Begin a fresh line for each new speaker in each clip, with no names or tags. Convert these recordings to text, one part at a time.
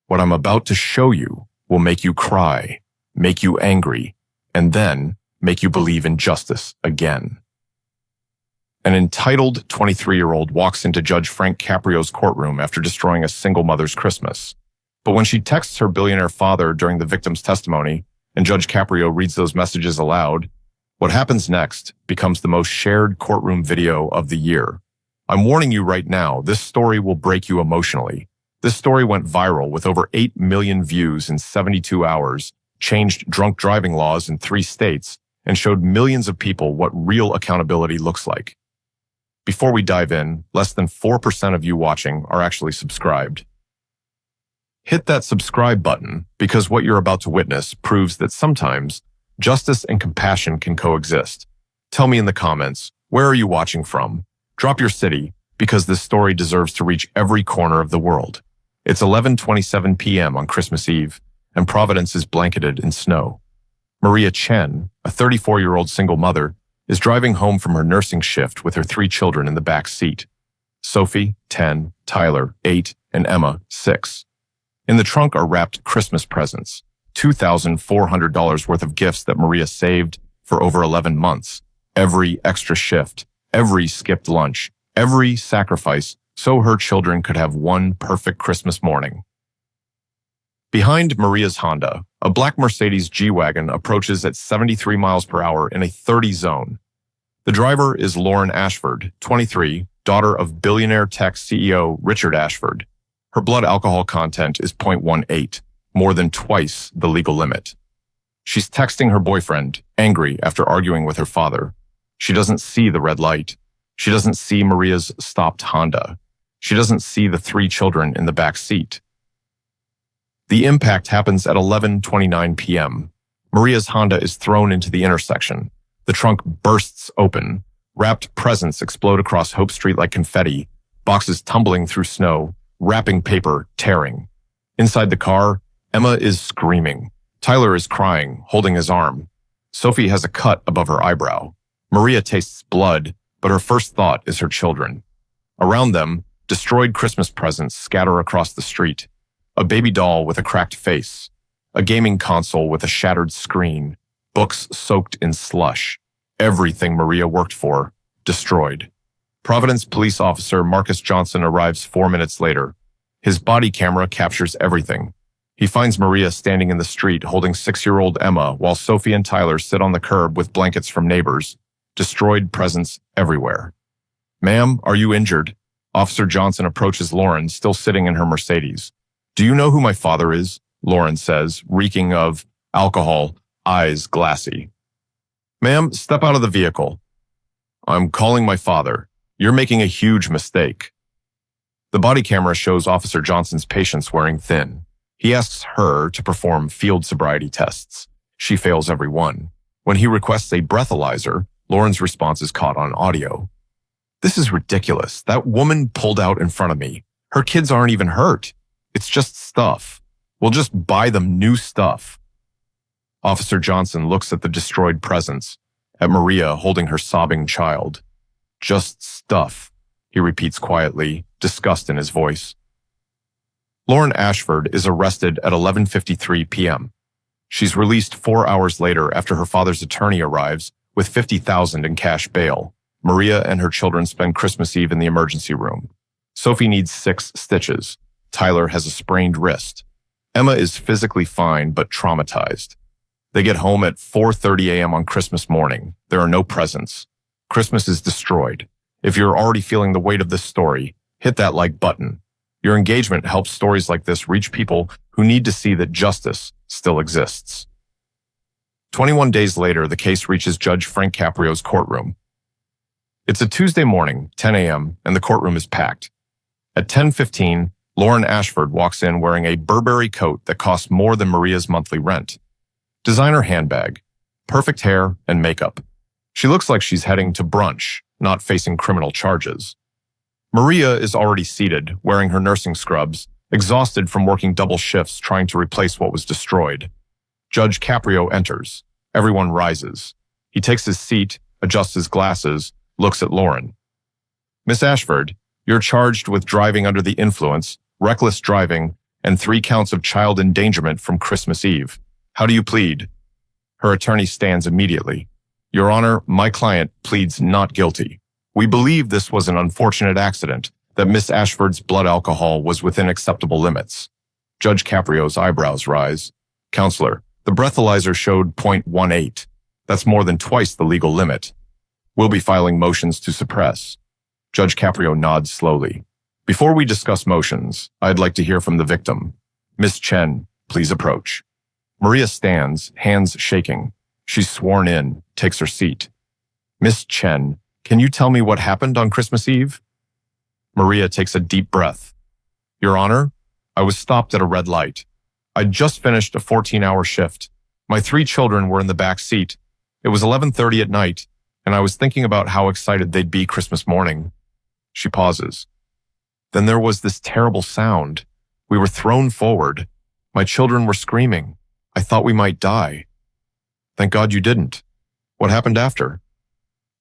What I'm about to show you will make you cry, make you angry, and then make you believe in justice again. An entitled 23-year-old walks into Judge Frank Caprio's courtroom after destroying a single mother's Christmas. But when she texts her billionaire father during the victim's testimony, and Judge Caprio reads those messages aloud, what happens next becomes the most shared courtroom video of the year. I'm warning you right now, this story will break you emotionally. This story went viral with over 8 million views in 72 hours, changed drunk driving laws in 3 states, and showed millions of people what real accountability looks like. Before we dive in, less than 4% of you watching are actually subscribed. Hit that subscribe button because what you're about to witness proves that sometimes justice and compassion can coexist. Tell me in the comments, where are you watching from? Drop your city because this story deserves to reach every corner of the world. It's 11:27 p.m. on Christmas Eve, and Providence is blanketed in snow. Maria Chen, a 34-year-old single mother, is driving home from her nursing shift with her 3 children in the back seat. Sophie, 10, Tyler, 8, and Emma, 6. In the trunk are wrapped Christmas presents, $2,400 worth of gifts that Maria saved for over 11 months. Every extra shift, every skipped lunch, every sacrifice so her children could have one perfect Christmas morning. Behind Maria's Honda, a black Mercedes G-Wagon approaches at 73 miles per hour in a 30 zone. The driver is Lauren Ashford, 23, daughter of billionaire tech CEO Richard Ashford. Her blood alcohol content is 0.18, more than twice the legal limit. She's texting her boyfriend, angry after arguing with her father. She doesn't see the red light. She doesn't see Maria's stopped Honda. She doesn't see the 3 children in the back seat. The impact happens at 11:29 p.m. Maria's Honda is thrown into the intersection. The trunk bursts open. Wrapped presents explode across Hope Street like confetti, boxes tumbling through snow, wrapping paper tearing. Inside the car, Emma is screaming. Tyler is crying, holding his arm. Sophie has a cut above her eyebrow. Maria tastes blood, but her first thought is her children. Around them, destroyed Christmas presents scatter across the street. A baby doll with a cracked face, a gaming console with a shattered screen, books soaked in slush. Everything Maria worked for, destroyed. Providence police officer Marcus Johnson arrives 4 minutes later. His body camera captures everything. He finds Maria standing in the street holding 6-year-old Emma while Sophie and Tyler sit on the curb with blankets from neighbors. Destroyed presents everywhere. "Ma'am, are you injured?" Officer Johnson approaches Lauren, still sitting in her Mercedes. "Do you know who my father is?" Lauren says, reeking of alcohol, eyes glassy. "Ma'am, step out of the vehicle." "I'm calling my father. You're making a huge mistake." The body camera shows Officer Johnson's patience wearing thin. He asks her to perform field sobriety tests. She fails every one. When he requests a breathalyzer, Lauren's response is caught on audio. "This is ridiculous. That woman pulled out in front of me. Her kids aren't even hurt. It's just stuff. We'll just buy them new stuff." Officer Johnson looks at the destroyed presents, at Maria holding her sobbing child. "Just stuff," he repeats quietly, disgust in his voice. Lauren Ashford is arrested at 11:53 p.m. She's released 4 hours later after her father's attorney arrives with $50,000 in cash bail. Maria and her children spend Christmas Eve in the emergency room. Sophie needs 6 stitches. Tyler has a sprained wrist. Emma is physically fine but traumatized. They get home at 4:30 a.m. on Christmas morning. There are no presents. Christmas is destroyed. If you're already feeling the weight of this story, hit that like button. Your engagement helps stories like this reach people who need to see that justice still exists. 21 days later, the case reaches Judge Frank Caprio's courtroom. It's a Tuesday morning, 10 a.m., and the courtroom is packed. At 10:15, Lauren Ashford walks in wearing a Burberry coat that costs more than Maria's monthly rent. Designer handbag, perfect hair, and makeup. She looks like she's heading to brunch, not facing criminal charges. Maria is already seated, wearing her nursing scrubs, exhausted from working double shifts trying to replace what was destroyed. Judge Caprio enters. Everyone rises. He takes his seat, adjusts his glasses, looks at Lauren. "Miss Ashford, you're charged with driving under the influence, reckless driving, and 3 counts of child endangerment from Christmas Eve. How do you plead? Her attorney stands immediately. Your Honor, my client pleads not guilty. We believe this was an unfortunate accident, that Miss Ashford's blood alcohol was within acceptable limits. Judge Caprio's eyebrows rise. Counselor, the breathalyzer showed .18. That's more than twice the legal limit. We'll be filing motions to suppress. Judge Caprio nods slowly. Before we discuss motions, I'd like to hear from the victim. Miss Chen, please approach. Maria stands, hands shaking. She's sworn in, takes her seat. Miss Chen, can you tell me what happened on Christmas Eve? Maria takes a deep breath. Your Honor, I was stopped at a red light. I'd just finished a 14-hour shift. My 3 children were in the back seat. It was 11:30 at night, and I was thinking about how excited they'd be Christmas morning. She pauses. Then there was this terrible sound. We were thrown forward. My children were screaming. I thought we might die. Thank God you didn't. What happened after?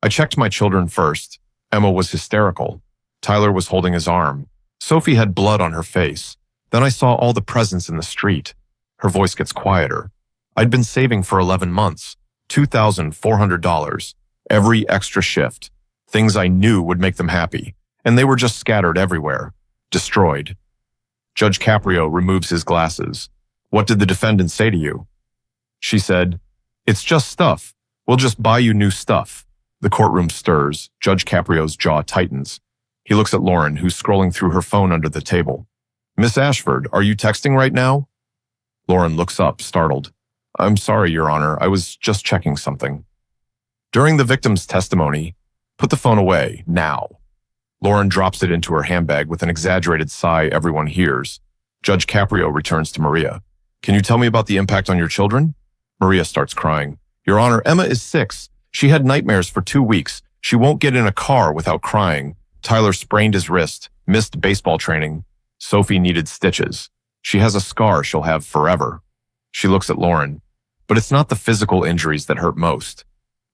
I checked my children first. Emma was hysterical. Tyler was holding his arm. Sophie had blood on her face. Then I saw all the presents in the street. Her voice gets quieter. I'd been saving for 11 months, $2,400, every extra shift, things I knew would make them happy, and they were just scattered everywhere, destroyed. Judge Caprio removes his glasses. What did the defendant say to you? She said, it's just stuff. We'll just buy you new stuff. The courtroom stirs. Judge Caprio's jaw tightens. He looks at Lauren, who's scrolling through her phone under the table. Miss Ashford, are you texting right now? Lauren looks up, startled. I'm sorry, Your Honor. I was just checking something. During the victim's testimony, put the phone away, now. Lauren drops it into her handbag with an exaggerated sigh everyone hears. Judge Caprio returns to Maria. Can you tell me about the impact on your children? Maria starts crying. Your Honor, Emma is 6. She had nightmares for 2 weeks. She won't get in a car without crying. Tyler sprained his wrist, missed baseball training. Sophie needed stitches. She has a scar she'll have forever. She looks at Lauren. But it's not the physical injuries that hurt most.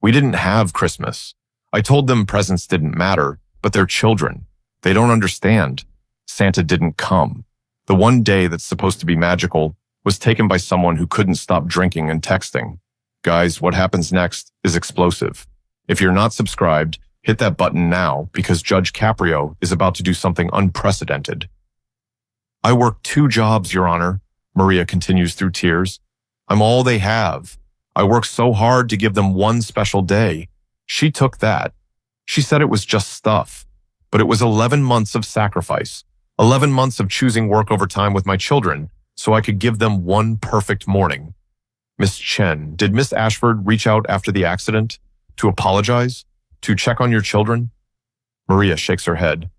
We didn't have Christmas. I told them presents didn't matter, but they're children. They don't understand. Santa didn't come. The one day that's supposed to be magical was taken by someone who couldn't stop drinking and texting. Guys, what happens next is explosive. If you're not subscribed, hit that button now because Judge Caprio is about to do something unprecedented. I work 2 jobs, Your Honor, Maria continues through tears. I'm all they have. I worked so hard to give them one special day. She took that. She said it was just stuff. But it was 11 months of sacrifice, 11 months of choosing work over time with my children so I could give them one perfect morning. Miss Chen, did Miss Ashford reach out after the accident? To apologize? To check on your children? Maria shakes her head.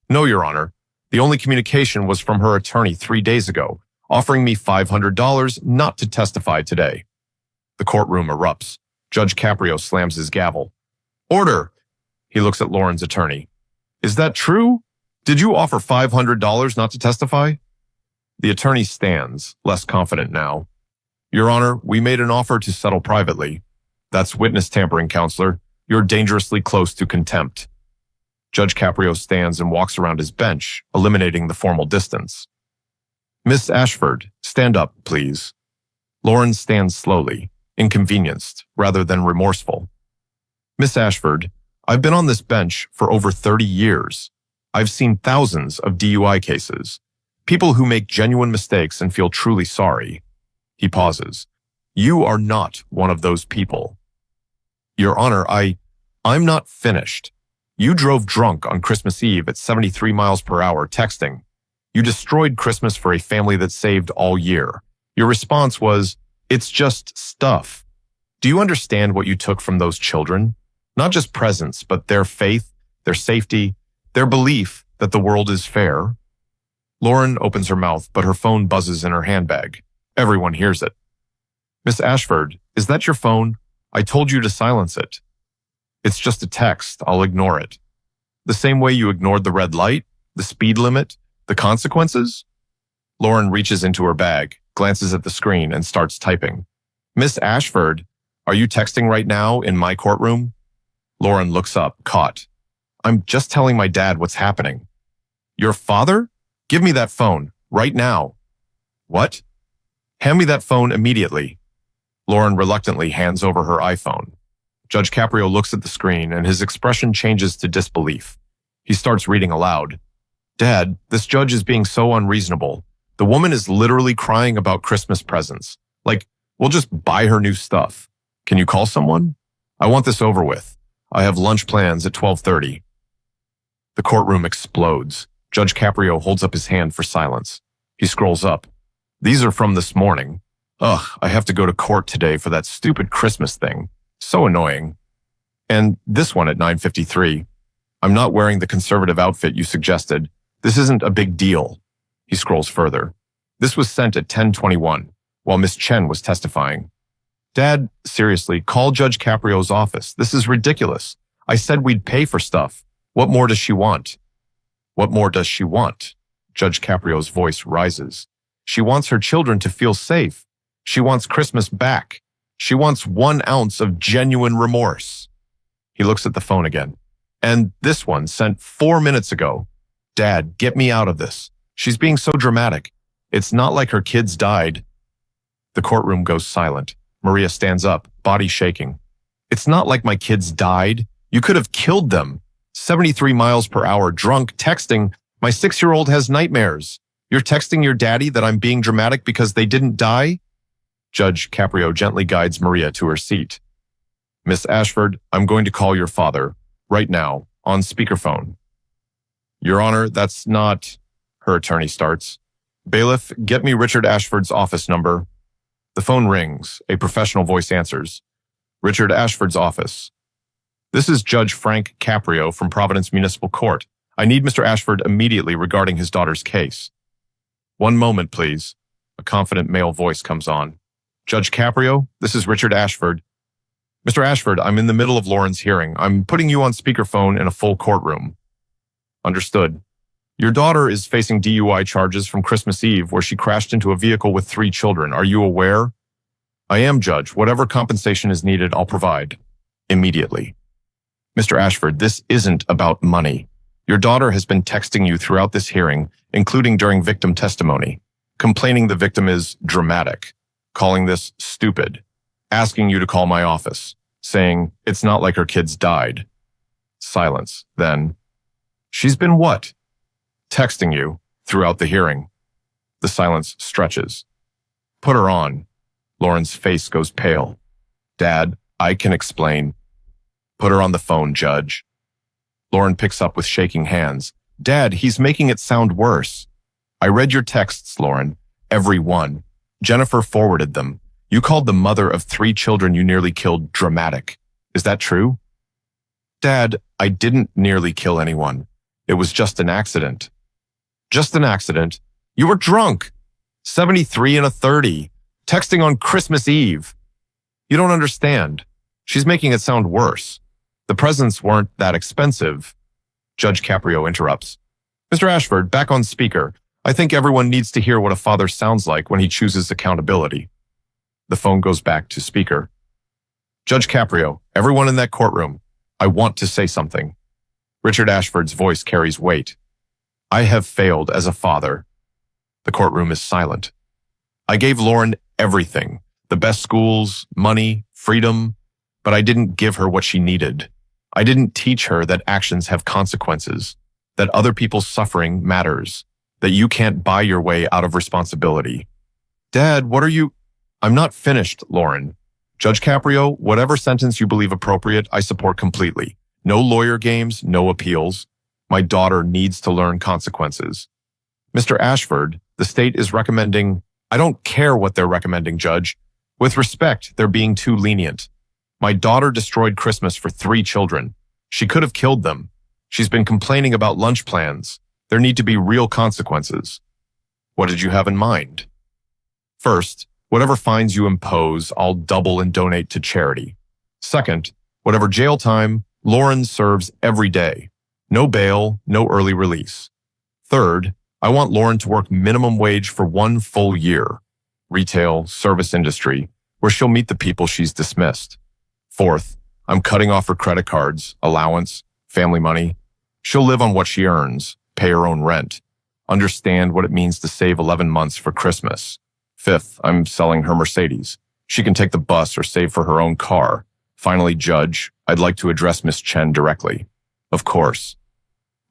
No, Your Honor. The only communication was from her attorney 3 days ago, offering me $500 not to testify today. The courtroom erupts. Judge Caprio slams his gavel. Order! He looks at Lauren's attorney. Is that true? Did you offer $500 not to testify? The attorney stands, less confident now. Your Honor, we made an offer to settle privately. That's witness tampering, counselor. You're dangerously close to contempt. Judge Caprio stands and walks around his bench, eliminating the formal distance. Miss Ashford, stand up, please. Lauren stands slowly, inconvenienced rather than remorseful. Miss Ashford, I've been on this bench for over 30 years. I've seen thousands of DUI cases, people who make genuine mistakes and feel truly sorry. He pauses. You are not one of those people. Your Honor, I'm not finished. You drove drunk on Christmas Eve at 73 miles per hour texting. You destroyed Christmas for a family that saved all year. Your response was, it's just stuff. Do you understand what you took from those children? Not just presents, but their faith, their safety, their belief that the world is fair. Lauren opens her mouth, but her phone buzzes in her handbag. Everyone hears it. Miss Ashford, is that your phone? I told you to silence it. It's just a text. I'll ignore it. The same way you ignored the red light, the speed limit, the consequences? Lauren reaches into her bag, glances at the screen, and starts typing. Miss Ashford, are you texting right now in my courtroom? Lauren looks up, caught. I'm just telling my dad what's happening. Your father? Give me that phone, right now. What? Hand me that phone immediately. Lauren reluctantly hands over her iPhone. Judge Caprio looks at the screen and his expression changes to disbelief. He starts reading aloud. Dad, this judge is being so unreasonable. The woman is literally crying about Christmas presents. Like, we'll just buy her new stuff. Can you call someone? I want this over with. I have lunch plans at 12:30. The courtroom explodes. Judge Caprio holds up his hand for silence. He scrolls up. These are from this morning. Ugh, I have to go to court today for that stupid Christmas thing. So annoying. And this one at 9:53. I'm not wearing the conservative outfit you suggested. This isn't a big deal. He scrolls further. This was sent at 10:21, while Miss Chen was testifying. Dad, seriously, call Judge Caprio's office. This is ridiculous. I said we'd pay for stuff. What more does she want? What more does she want? Judge Caprio's voice rises. She wants her children to feel safe. She wants Christmas back. She wants 1 ounce of genuine remorse. He looks at the phone again. And this one sent 4 minutes ago. Dad, get me out of this. She's being so dramatic. It's not like her kids died. The courtroom goes silent. Maria stands up, body shaking. It's not like my kids died. You could have killed them. 73 miles per hour, drunk, texting. My 6-year-old has nightmares. You're texting your daddy that I'm being dramatic because they didn't die? Judge Caprio gently guides Maria to her seat. Miss Ashford, I'm going to call your father, right now, on speakerphone. Your Honor, that's not... Her attorney starts. Bailiff, get me Richard Ashford's office number. The phone rings. A professional voice answers. Richard Ashford's office. This is Judge Frank Caprio from Providence Municipal Court. I need Mr. Ashford immediately regarding his daughter's case. One moment, please. A confident male voice comes on. Judge Caprio, this is Richard Ashford. Mr. Ashford, I'm in the middle of Lauren's hearing. I'm putting you on speakerphone in a full courtroom. Understood. Your daughter is facing DUI charges from Christmas Eve where she crashed into a vehicle with 3 children. Are you aware? I am, Judge. Whatever compensation is needed, I'll provide. Immediately. Mr. Ashford, this isn't about money. Your daughter has been texting you throughout this hearing, including during victim testimony, complaining the victim is dramatic, calling this stupid, asking you to call my office, saying it's not like her kids died. Silence. Then, she's been what? Texting you throughout the hearing. The silence stretches. Put her on. Lauren's face goes pale. Dad, I can explain. Put her on the phone, Judge. Lauren picks up with shaking hands. Dad, he's making it sound worse. I read your texts, Lauren. Every one. Jennifer forwarded them. You called the mother of 3 children you nearly killed dramatic. Is that true? Dad, I didn't nearly kill anyone. It was just an accident. Just an accident? You were drunk. 73 and a 30. Texting on Christmas Eve. You don't understand. She's making it sound worse. The presents weren't that expensive. Judge Caprio interrupts. Mr. Ashford, back on speaker. I think everyone needs to hear what a father sounds like when he chooses accountability. The phone goes back to speaker. Judge Caprio, everyone in that courtroom, I want to say something. Richard Ashford's voice carries weight. I have failed as a father. The courtroom is silent. I gave Lauren everything, the best schools, money, freedom, but I didn't give her what she needed. I didn't teach her that actions have consequences, that other people's suffering matters, that you can't buy your way out of responsibility. Dad, what are you... I'm not finished, Lauren. Judge Caprio, whatever sentence you believe appropriate, I support completely. No lawyer games, no appeals. My daughter needs to learn consequences. Mr. Ashford, the state is recommending... I don't care what they're recommending, Judge. With respect, they're being too lenient. My daughter destroyed Christmas for 3 children. She could have killed them. She's been complaining about lunch plans. There need to be real consequences. What did you have in mind? First, whatever fines you impose, I'll double and donate to charity. Second, whatever jail time, Lauren serves every day. No bail, no early release. Third, I want Lauren to work minimum wage for 1 full year. Retail, service industry, where she'll meet the people she's dismissed. Fourth, I'm cutting off her credit cards, allowance, family money. She'll live on what she earns, pay her own rent. Understand what it means to save 11 months for Christmas. Fifth, I'm selling her Mercedes. She can take the bus or save for her own car. Finally, Judge, I'd like to address Miss Chen directly. Of course.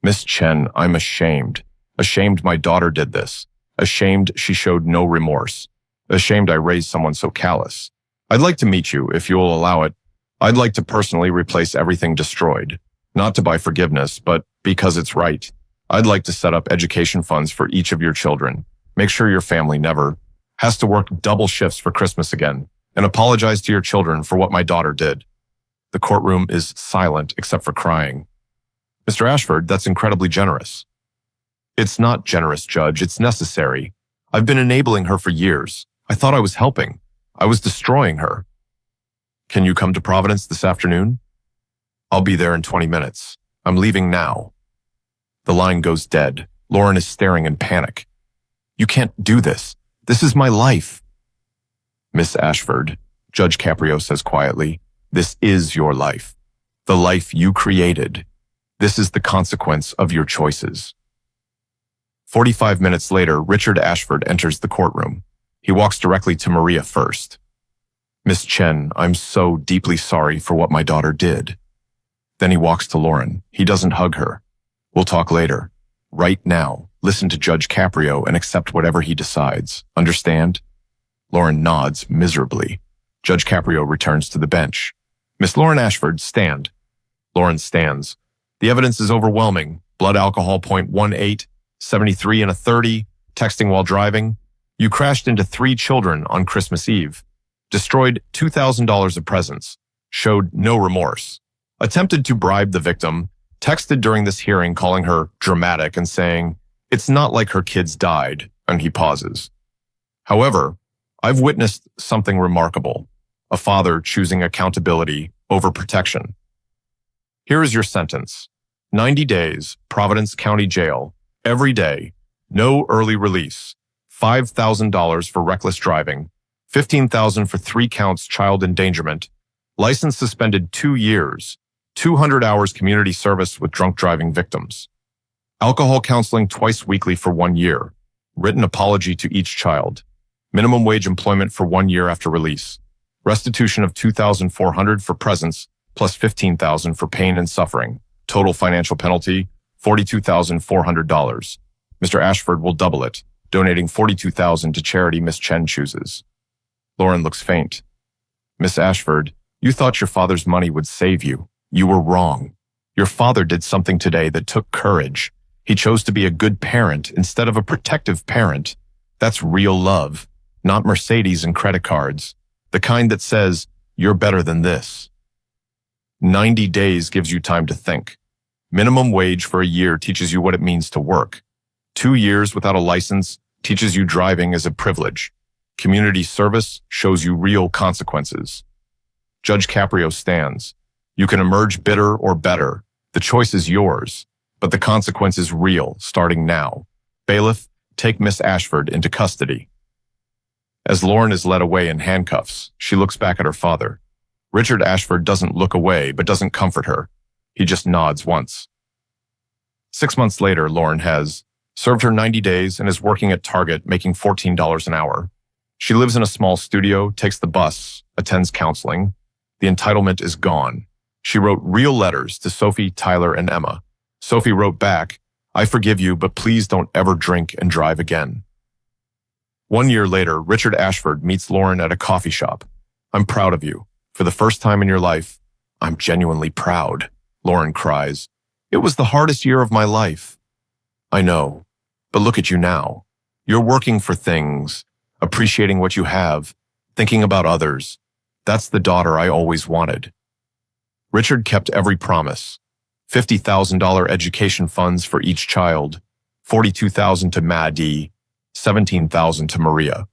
Miss Chen, I'm ashamed. Ashamed my daughter did this. Ashamed she showed no remorse. Ashamed I raised someone so callous. I'd like to meet you, if you'll allow it. I'd like to personally replace everything destroyed. Not to buy forgiveness, but because it's right. I'd like to set up education funds for each of your children. Make sure your family never has to work double shifts for Christmas again, and apologize to your children for what my daughter did. The courtroom is silent except for crying. Mr. Ashford, that's incredibly generous. It's not generous, Judge. It's necessary. I've been enabling her for years. I thought I was helping. I was destroying her. Can you come to Providence this afternoon? I'll be there in 20 minutes. I'm leaving now. The line goes dead. Lauren is staring in panic. You can't do this. This is my life. Miss Ashford, Judge Caprio says quietly, this is your life. The life you created. This is the consequence of your choices. 45 minutes later, Richard Ashford enters the courtroom. He walks directly to Maria first. Miss Chen, I'm so deeply sorry for what my daughter did. Then he walks to Lauren. He doesn't hug her. We'll talk later. Right now, listen to Judge Caprio and accept whatever he decides. Understand? Lauren nods miserably. Judge Caprio returns to the bench. Miss Lauren Ashford, stand. Lauren stands. The evidence is overwhelming. Blood alcohol 0.18, 73 and a 30, texting while driving. You crashed into 3 children on Christmas Eve. Destroyed $2,000 of presents. Showed no remorse. Attempted to bribe the victim. Texted during this hearing calling her dramatic and saying, it's not like her kids died, and he pauses. However, I've witnessed something remarkable. A father choosing accountability over protection. Here is your sentence. 90 days, Providence County Jail, every day, no early release, $5,000 for reckless driving, $15,000 for 3 counts child endangerment, license suspended 2 years, 200 hours community service with drunk driving victims, alcohol counseling twice weekly for 1 year, written apology to each child, minimum wage employment for 1 year after release, restitution of $2,400 for presents, plus $15,000 for pain and suffering, total financial penalty, $42,400. Mr. Ashford will double it, donating $42,000 to charity Miss Chen chooses. Lauren looks faint. Miss Ashford, you thought your father's money would save you. You were wrong. Your father did something today that took courage. He chose to be a good parent instead of a protective parent. That's real love, not Mercedes and credit cards. The kind that says, you're better than this. 90 days gives you time to think. Minimum wage for a year teaches you what it means to work. 2 years without a license teaches you driving is a privilege. Community service shows you real consequences. Judge Caprio stands. You can emerge bitter or better. The choice is yours, but the consequence is real, starting now. Bailiff, take Miss Ashford into custody. As Lauren is led away in handcuffs, she looks back at her father. Richard Ashford doesn't look away, but doesn't comfort her. He just nods once. 6 months later, Lauren has served her 90 days and is working at Target, making $14 an hour. She lives in a small studio, takes the bus, attends counseling. The entitlement is gone. She wrote real letters to Sophie, Tyler, and Emma. Sophie wrote back, I forgive you, but please don't ever drink and drive again. 1 year later, Richard Ashford meets Lauren at a coffee shop. I'm proud of you. For the first time in your life, I'm genuinely proud. Lauren cries. It was the hardest year of my life. I know, but look at you now. You're working for things, appreciating what you have, thinking about others. That's the daughter I always wanted. Richard kept every promise. $50,000 education funds for each child, $42,000 to Maddie, $17,000 to Maria.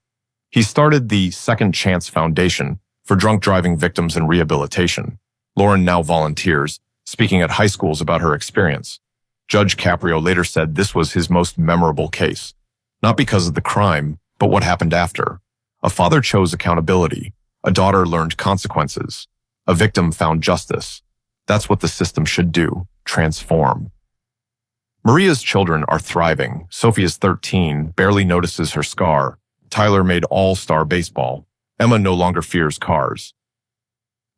He started the Second Chance Foundation for drunk driving victims and rehabilitation. Lauren now volunteers, speaking at high schools about her experience. Judge Caprio later said this was his most memorable case, not because of the crime, but what happened after. A father chose accountability. A daughter learned consequences. A victim found justice. That's what the system should do, transform. Maria's children are thriving. Sophie is 13, barely notices her scar. Tyler made all-star baseball. Emma no longer fears cars.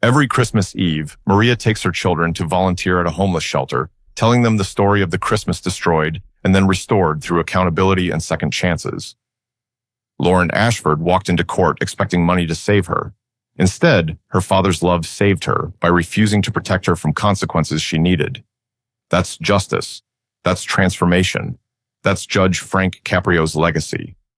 Every Christmas Eve, Maria takes her children to volunteer at a homeless shelter, telling them the story of the Christmas destroyed and then restored through accountability and second chances. Lauren Ashford walked into court expecting money to save her. Instead, her father's love saved her by refusing to protect her from consequences she needed. That's justice. That's transformation. That's Judge Frank Caprio's legacy.